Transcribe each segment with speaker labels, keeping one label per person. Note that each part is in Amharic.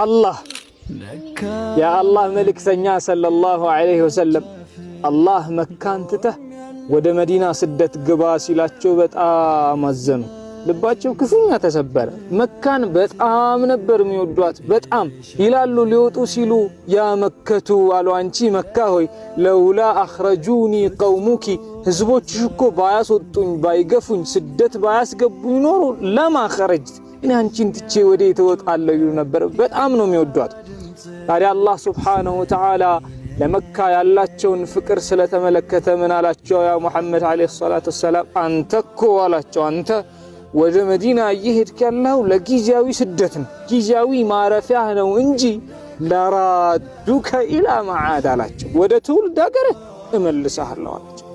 Speaker 1: الله يا الله ملك سنيا صلى الله عليه وسلم الله مكان تته ወደ መዲና ስደት ግባ ሲላቸው በጣም አዘኑ ልባቸው ክፉኛ ተሰበረ መካን በጣም ነበር የሚወዷት በጣም ይላሉ ሊወጡ ሲሉ ያ መከቱ አሉ አንቺ መካ ሆይ ለውላ አخرجوني قومك ህዝቦችሽ እኮ ባያስወጡኝ ባይገፉኝ ስደት ባያስገቡኝ ኖሮ ለማ خرجت እኔ አንቺን ትቼ ወደ ተወጣለሁ ይሉ ነበር በጣም ነው የሚወዷት ታዲያ አላህ Subhanahu Wa Ta'ala ለመካ ያላቸውን ፍቅር ስለተመለከተ ምን አላቸው ያ መሐመድ አለይሂ ሰላቱ ወሰለም አንተ እኮ አላቸው አንተ ወደ መዲና ይሄድክ ያለው ለጊዜያዊ ስደት ነው ጊዜያዊ ማረፊያ ነው እንጂ ለራዱከ ኢላ መዓድ አላቸው ወደ ትውልድ ሀገር እመልስሃለሁ አላቸው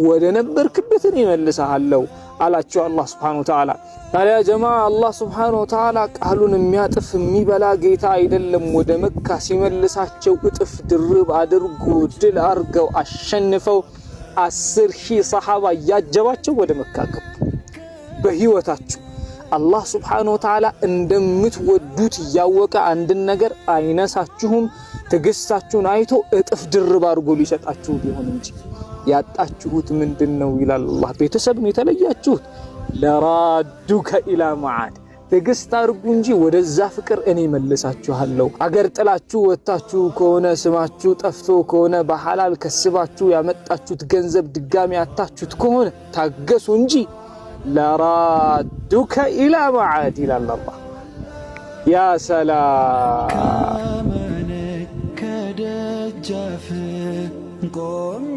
Speaker 1: ወደ ነበርክበት እመልስሃለሁ አላቸው አላህ Subhanahu Wa Ta'ala ታዲያ ጀማዓ አላህ Subhanahu Wa Ta'ala ቃሉን የሚያጥፍ የሚበላ ጌታ አይደለም ወደ መካ ሲመልሳቸው እጥፍ ድርብ አድርጎ ድል አርገው አሸንፈው 10000 ሰሃባ ያጀባቸው ወደ መካ ገቡ በህይወታቸው አላህ Subhanahu Wa Ta'ala እንደምትወዱት ያወቀ አንድ ነገር አይነሳችሁም ትግስታችሁን አይቶ እጥፍ ድርብ አርጎ ሊሰጣችሁ ቢሆን እንጂ ያጣችሁት ምንድነው ይላል አላህ ቤተሰብን የተለያችሁት ለራዱከ ኢላ መዓድ ትግስት አርጉ እንጂ ወደዛ ፍቅር እኔ መልሳችኋለሁ አገር ጥላችሁ ወጣችሁ ከሆነ ስማችሁ ጠፍቶ ከሆነ በሐላል ከስባችሁ ያመጣችሁት ገንዘብ ድጋሚ አጣችሁት ከሆነ ታገሱ እንጂ ለራዱከ ኢላ መዓድ ይላል አላህ ያ ሰላም ከደጃፍ ቆም